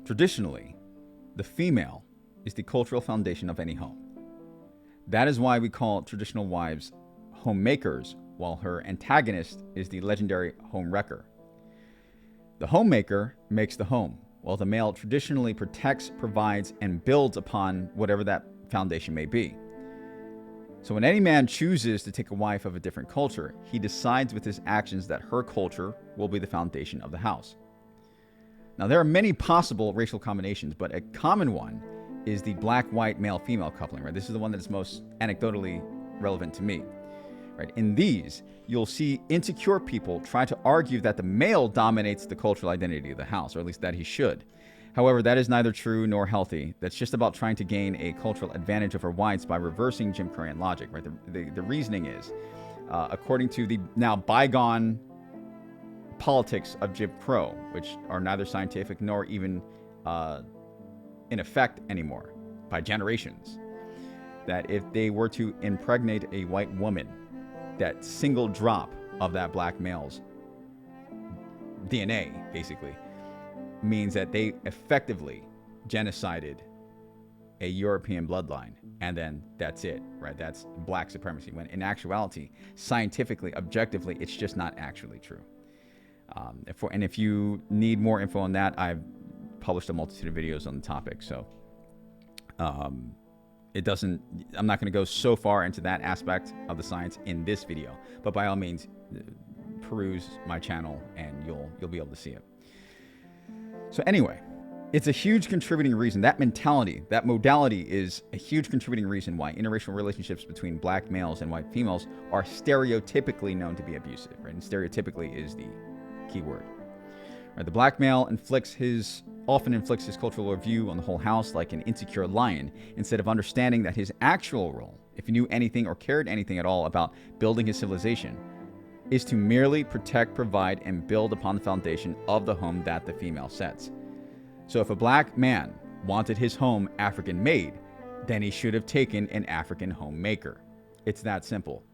Traditionally, the female is the cultural foundation of any home. That is why we call traditional wives homemakers, while her antagonist is the legendary home wrecker. The homemaker makes the home, while the male traditionally protects, provides, and builds upon whatever that foundation may be. So when any man chooses to take a wife of a different culture, he decides with his actions that her culture will be the foundation of the house. Now, there are many possible racial combinations, but a common one is the black-white male-female coupling, right? This is the one that is most anecdotally relevant to me, right? In these, you'll see insecure people try to argue that the male dominates the cultural identity of the house, or at least that he should. However, that is neither true nor healthy. That's just about trying to gain a cultural advantage over whites by reversing Jim Crowian logic, right? The reasoning is, according to the now bygone politics of Jim Crow, which are neither scientific nor even in effect anymore by generations, that if they were to impregnate a white woman, that single drop of that black male's DNA basically means that they effectively genocided a European bloodline, and then that's it, right? That's black supremacy, when in actuality, scientifically, objectively, it's just not actually true. If you need more info on that, I've published a multitude of videos on the topic. So I'm not going to go so far into that aspect of the science in this video, but by all means, peruse my channel and you'll be able to see it. So anyway, it's a huge contributing reason. That mentality, that modality is a huge contributing reason why interracial relationships between black males and white females are stereotypically known to be abusive, right? And stereotypically is the key word. Right, the black male often inflicts his cultural view on the whole house like an insecure lion, instead of understanding that his actual role, if he knew anything or cared anything at all about building his civilization, is to merely protect, provide, and build upon the foundation of the home that the female sets. So if a black man wanted his home African made, then he should have taken an African homemaker. It's that simple.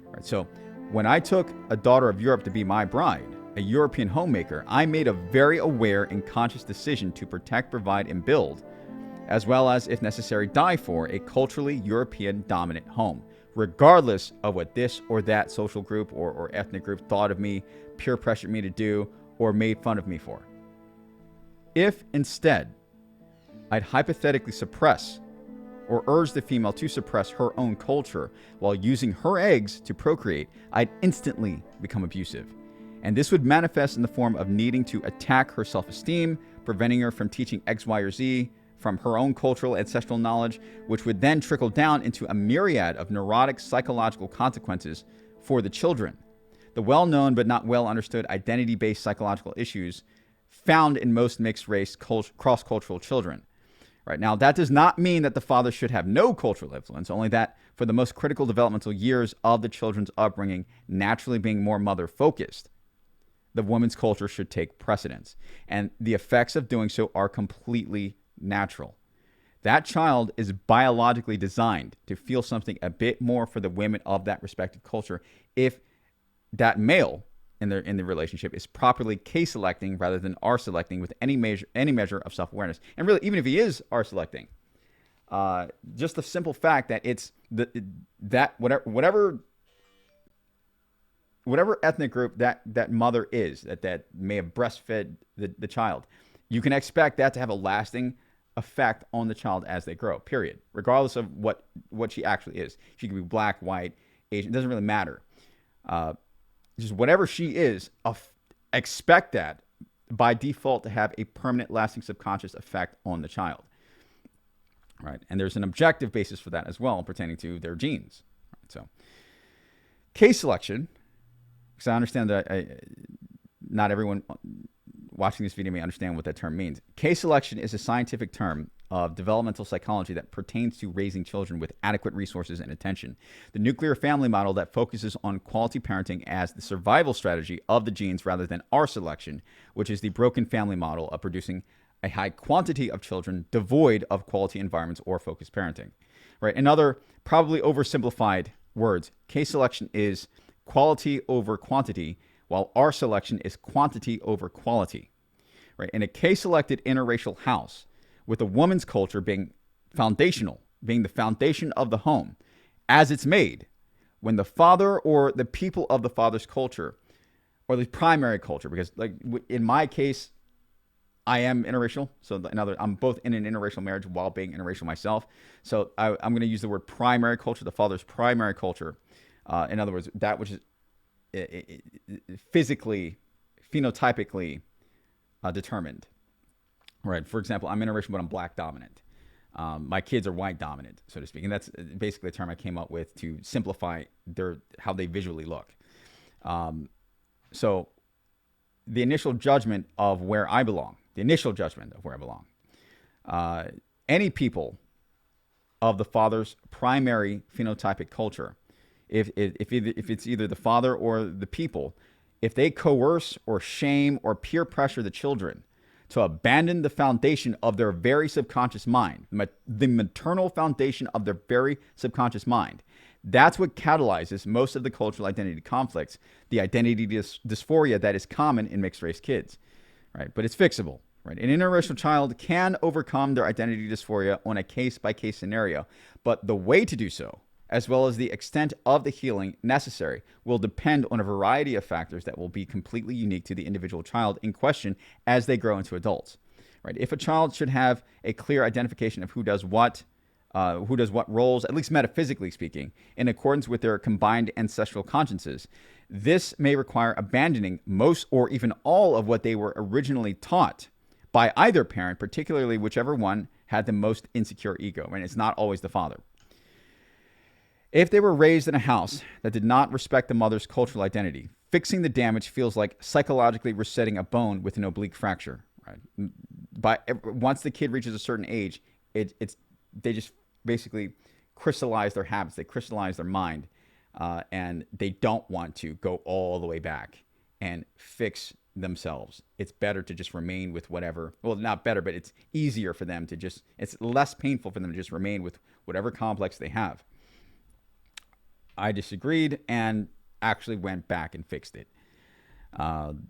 Right, so when I took a daughter of Europe to be my bride, a European homemaker, I made a very aware and conscious decision to protect, provide, and build, as well as, if necessary, die for a culturally European dominant home, regardless of what this or that social group or ethnic group thought of me, peer pressured me to do, or made fun of me for. If instead I'd hypothetically suppress or urge the female to suppress her own culture while using her eggs to procreate, I'd instantly become abusive. And this would manifest in the form of needing to attack her self-esteem, preventing her from teaching X, Y, or Z from her own cultural ancestral knowledge, which would then trickle down into a myriad of neurotic psychological consequences for the children. The well-known but not well-understood identity-based psychological issues found in most mixed-race cross-cultural children. Right now, that does not mean that the father should have no cultural influence, only that for the most critical developmental years of the children's upbringing, naturally being more mother-focused, the woman's culture should take precedence. And the effects of doing so are completely natural. That child is biologically designed to feel something a bit more for the women of that respective culture if that male in the relationship is properly K-selecting rather than R-selecting with any measure of self-awareness. And really, even if he is R-selecting, just the simple fact that it's whatever ethnic group that mother is that may have breastfed the child, you can expect that to have a lasting effect on the child as they grow, period. Regardless of what she actually is. She could be black, white, Asian, it doesn't really matter. Just whatever she is, expect that by default to have a permanent, lasting subconscious effect on the child. Right? And there's an objective basis for that as well pertaining to their genes. Right? So, K-selection, because I understand that not everyone watching this video may understand what that term means. K-selection is a scientific term of developmental psychology that pertains to raising children with adequate resources and attention. The nuclear family model that focuses on quality parenting as the survival strategy of the genes rather than R-selection, which is the broken family model of producing a high quantity of children devoid of quality environments or focused parenting. Right? In other probably oversimplified words, K-selection is quality over quantity, while R-selection is quantity over quality. right? In a case-selected interracial house, with a woman's culture being foundational, being the foundation of the home, as it's made, when the father or the people of the father's culture, or the primary culture, because like in my case, I am interracial. So I'm both in an interracial marriage while being interracial myself. So I'm going to use the word primary culture, the father's primary culture. In other words, that which is physically, phenotypically determined. Right. For example, I'm interracial, but I'm black dominant. My kids are white dominant, so to speak. And that's basically a term I came up with to simplify how they visually look. So the initial judgment of where I belong, any people of the father's primary phenotypic culture, if it's either the father or the people, if they coerce or shame or peer pressure the children to abandon the foundation of their very subconscious mind, the maternal foundation of their very subconscious mind, that's what catalyzes most of the cultural identity conflicts, the identity dysphoria that is common in mixed race kids, right? But it's fixable, right? An interracial child can overcome their identity dysphoria on a case-by-case scenario, but the way to do so, as well as the extent of the healing necessary, will depend on a variety of factors that will be completely unique to the individual child in question as they grow into adults, right? If a child should have a clear identification of who does what roles, at least metaphysically speaking, in accordance with their combined ancestral consciences, this may require abandoning most or even all of what they were originally taught by either parent, particularly whichever one had the most insecure ego, and it's not always the father. If they were raised in a house that did not respect the mother's cultural identity, fixing the damage feels like psychologically resetting a bone with an oblique fracture. Right? Once the kid reaches a certain age, they just basically crystallize their habits, they crystallize their mind, and they don't want to go all the way back and fix themselves. It's better to just remain with whatever, well, not better, but it's easier for them to just, it's less painful for them to just remain with whatever complex they have. I disagreed and actually went back and fixed it,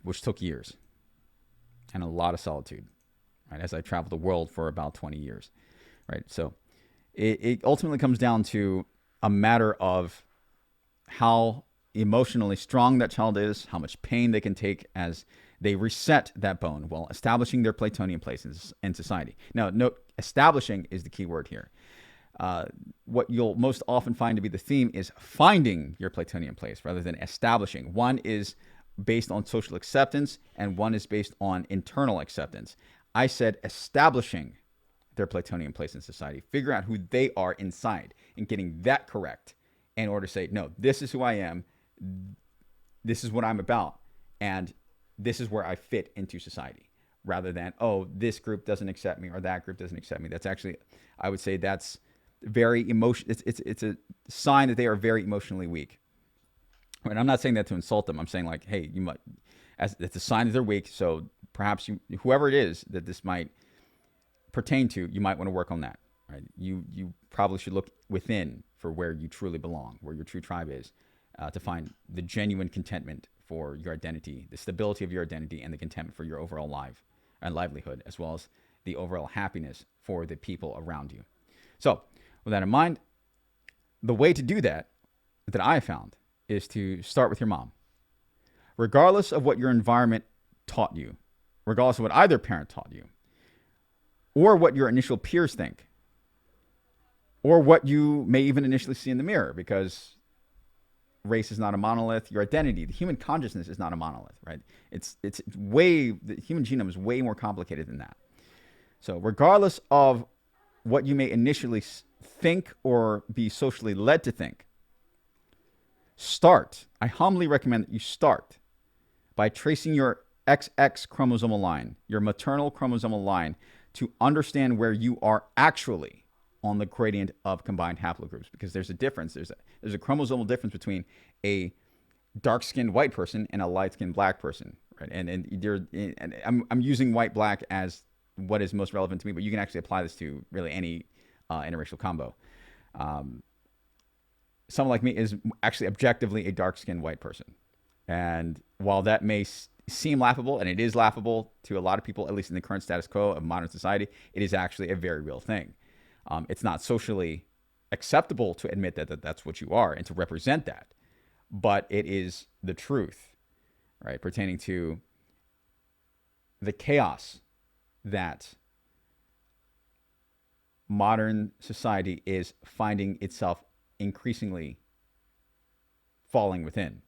which took years and a lot of solitude, right? As I traveled the world for about 20 years, right? So it ultimately comes down to a matter of how emotionally strong that child is, how much pain they can take as they reset that bone while establishing their Platonian place in society. Now, note, establishing is the key word here. What you'll most often find to be the theme is finding your Platonian place rather than establishing. One is based on social acceptance and one is based on internal acceptance. I said establishing their Platonian place in society, figure out who they are inside and getting that correct in order to say, no, this is who I am, this is what I'm about, and this is where I fit into society, rather than, oh, this group doesn't accept me or that group doesn't accept me. That's actually, I would say that's very emotional. It's a sign that they are very emotionally weak. And I'm not saying that to insult them. I'm saying like, hey, you might, as it's a sign that they're weak. So perhaps whoever it is that this might pertain to, you might want to work on that. Right? You probably should look within for where you truly belong, where your true tribe is, to find the genuine contentment for your identity, the stability of your identity, and the contentment for your overall life and livelihood, as well as the overall happiness for the people around you. So with that in mind, the way to do that I found is to start with your mom. Regardless of what your environment taught you, regardless of what either parent taught you, or what your initial peers think, or what you may even initially see in the mirror, because race is not a monolith. Your identity, the human consciousness is not a monolith, right? It's way, the human genome is way more complicated than that. So regardless of what you may initially think or be socially led to think, I humbly recommend that you start by tracing your XX chromosomal line, your maternal chromosomal line, to understand where you are actually on the gradient of combined haplogroups, because there's a difference. There's a chromosomal difference between a dark-skinned white person and a light-skinned black person, right? And I'm using white-black as what is most relevant to me, but you can actually apply this to really any interracial combo. Someone like me is actually objectively a dark-skinned white person. And while that may seem laughable, and it is laughable to a lot of people, at least in the current status quo of modern society, it is actually a very real thing. It's not socially acceptable to admit that that's what you are and to represent that, but it is the truth, right? Pertaining to the chaos that modern society is finding itself increasingly falling within.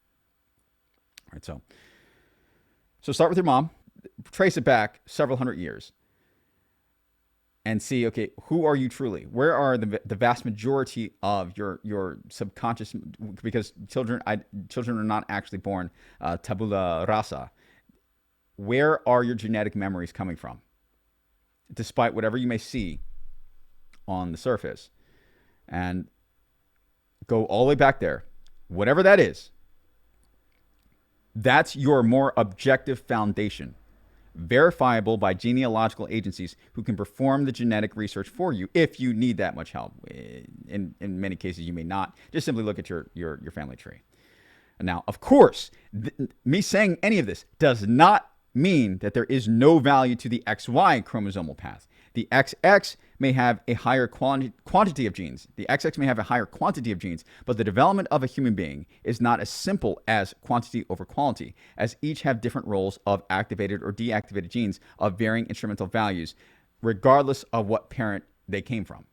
All right, so start with your mom, trace it back several hundred years, and see, okay, who are you truly? Where are the vast majority of your subconscious? Because children are not actually born tabula rasa. Where are your genetic memories coming from? Despite whatever you may see on the surface, and go all the way back there, whatever that is, that's your more objective foundation, verifiable by genealogical agencies who can perform the genetic research for you if you need that much help. In many cases, you may not. Just simply look at your family tree. Now, of course, me saying any of this does not mean that there is no value to the XY chromosomal path. The XX may have a higher quantity of genes. The XX may have a higher quantity of genes, but the development of a human being is not as simple as quantity over quality, as each have different roles of activated or deactivated genes of varying instrumental values, regardless of what parent they came from.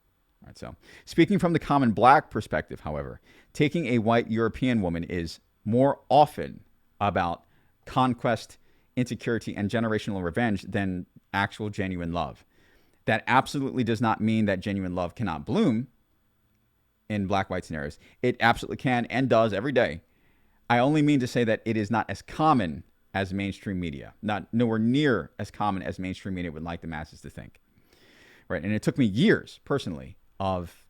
All right, so speaking from the common black perspective, however, taking a white European woman is more often about conquest, insecurity, and generational revenge than actual genuine love. That absolutely does not mean that genuine love cannot bloom in black-white scenarios. It absolutely can and does every day. I only mean to say that it is not as common as mainstream media, not nowhere near as common as mainstream media would like the masses to think. Right? And it took me years, personally, of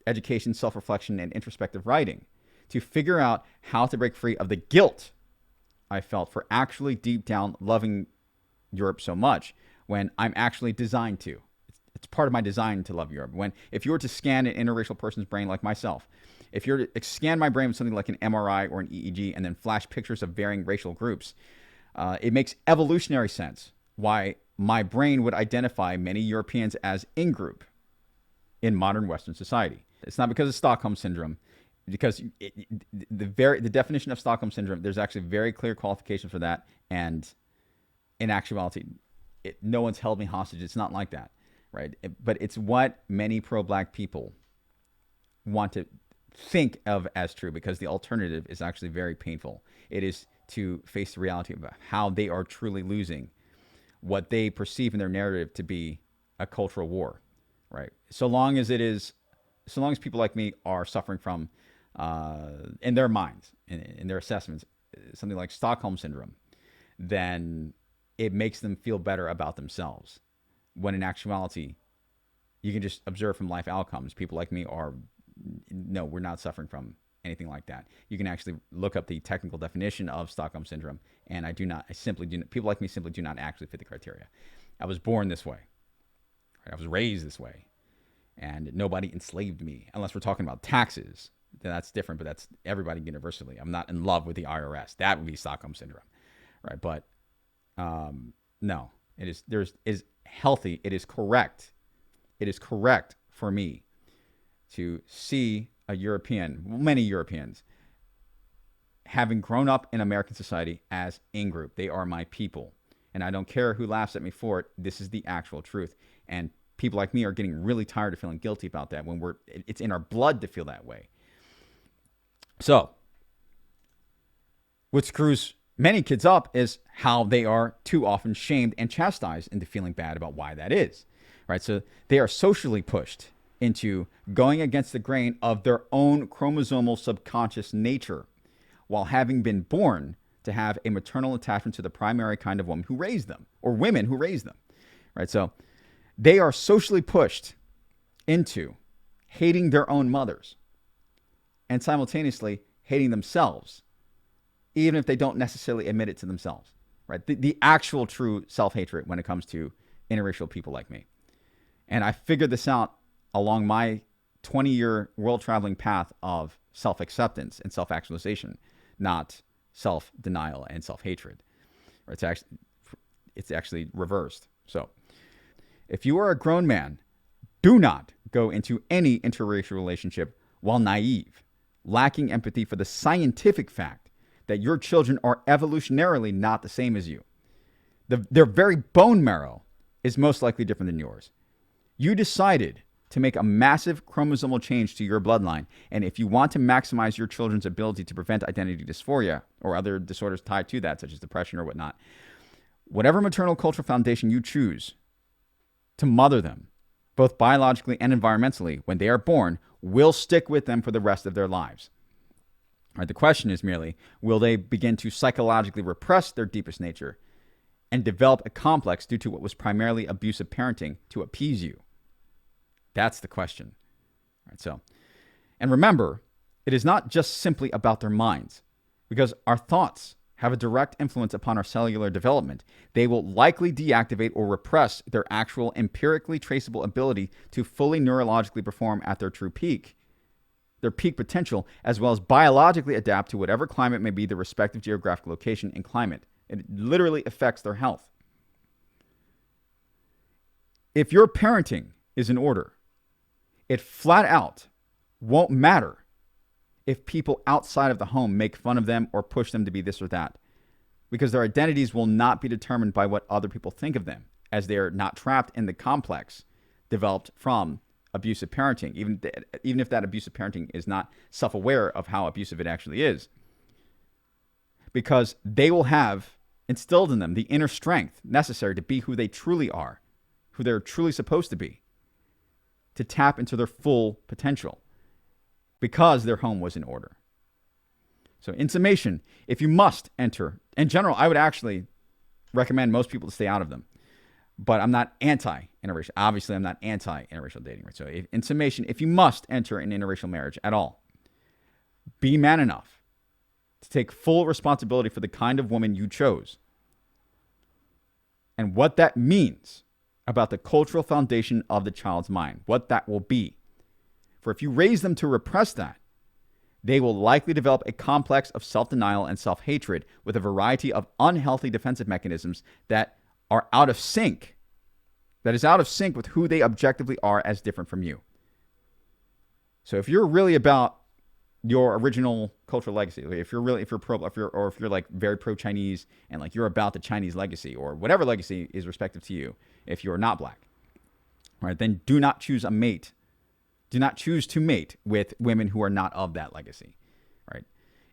education, self-reflection, and introspective writing to figure out how to break free of the guilt I felt for actually deep down loving Europe so much when I'm actually designed to. It's part of my design to love Europe. If you were to scan an interracial person's brain like myself, if you were to scan my brain with something like an MRI or an EEG and then flash pictures of varying racial groups, it makes evolutionary sense why my brain would identify many Europeans as in-group in modern Western society. It's not because of Stockholm Syndrome, because the definition of Stockholm Syndrome, there's actually very clear qualifications for that, and in actuality, no one's held me hostage. It's not like that. Right. But it's what many pro-black people want to think of as true, because the alternative is actually very painful. It is to face the reality of how they are truly losing what they perceive in their narrative to be a cultural war. Right. So long as people like me are suffering from, in their minds, in their assessments, something like Stockholm Syndrome, then it makes them feel better about themselves. When in actuality, you can just observe from life outcomes. People like me we're not suffering from anything like that. You can actually look up the technical definition of Stockholm Syndrome, and people like me simply do not actually fit the criteria. I was born this way. Right? I was raised this way. And nobody enslaved me, unless we're talking about taxes. Then that's different, but that's everybody universally. I'm not in love with the IRS. That would be Stockholm Syndrome. Right? But no, it is healthy. It is correct. It is correct for me to see many Europeans, having grown up in American society as in-group. They are my people. And I don't care who laughs at me for it. This is the actual truth. And people like me are getting really tired of feeling guilty about that when it's in our blood to feel that way. So, what screws many kids up is how they are too often shamed and chastised into feeling bad about why that is, right? So they are socially pushed into going against the grain of their own chromosomal subconscious nature, while having been born to have a maternal attachment to the primary kind of woman who raised them, or women who raised them, right? So they are socially pushed into hating their own mothers and simultaneously hating themselves, even if they don't necessarily admit it to themselves, right? The actual true self-hatred when it comes to interracial people like me. And I figured this out along my 20-year world-traveling path of self-acceptance and self-actualization, not self-denial and self-hatred, Or it's actually reversed. So if you are a grown man, do not go into any interracial relationship while naive, lacking empathy for the scientific fact that your children are evolutionarily not the same as you. Their very bone marrow is most likely different than yours. You decided to make a massive chromosomal change to your bloodline, and if you want to maximize your children's ability to prevent identity dysphoria or other disorders tied to that, such as depression or whatnot, whatever maternal cultural foundation you choose to mother them, both biologically and environmentally, when they are born, will stick with them for the rest of their lives. All right, the question is merely, will they begin to psychologically repress their deepest nature and develop a complex due to what was primarily abusive parenting to appease you? That's the question. All right, so, and remember, it is not just simply about their minds, because our thoughts have a direct influence upon our cellular development. They will likely deactivate or repress their actual empirically traceable ability to fully neurologically perform at their true peak, their peak potential, as well as biologically adapt to whatever climate may be the respective geographic location and climate. It literally affects their health. If your parenting is in order, it flat out won't matter if people outside of the home make fun of them or push them to be this or that, because their identities will not be determined by what other people think of them, as they are not trapped in the complex developed from abusive parenting, even if that abusive parenting is not self-aware of how abusive it actually is, because they will have instilled in them the inner strength necessary to be who they truly are, who they're truly supposed to be, to tap into their full potential, because their home was in order. So in summation, if you must enter, in general, I would actually recommend most people to stay out of them. But I'm not anti-interracial. Obviously, I'm not anti-interracial dating. Right? So in summation, if you must enter an interracial marriage at all, be man enough to take full responsibility for the kind of woman you chose and what that means about the cultural foundation of the child's mind, what that will be. For if you raise them to repress that, they will likely develop a complex of self-denial and self-hatred with a variety of unhealthy defensive mechanisms that are out of sync, that is out of sync with who they objectively are as different from you. So if you're really about your original cultural legacy, if you're like very pro-Chinese and like you're about the Chinese legacy or whatever legacy is respective to you, if you're not black, right, then do not choose a mate. Do not choose to mate with women who are not of that legacy, right?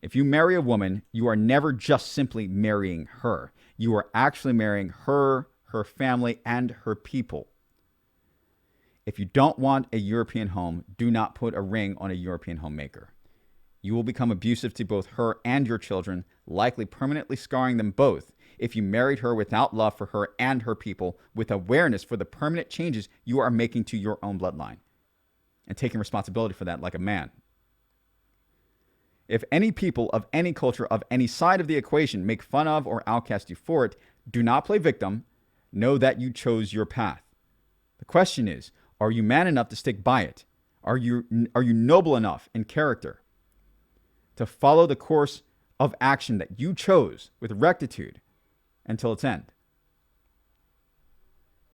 If you marry a woman, you are never just simply marrying her. You are actually marrying her, her family, and her people. If you don't want a European home, do not put a ring on a European homemaker. You will become abusive to both her and your children, likely permanently scarring them both if you married her without love for her and her people, with awareness for the permanent changes you are making to your own bloodline, and taking responsibility for that like a man. If any people of any culture of any side of the equation make fun of or outcast you for it, do not play victim. Know that you chose your path. The question is, are you man enough to stick by it? Are you noble enough in character to follow the course of action that you chose with rectitude until its end?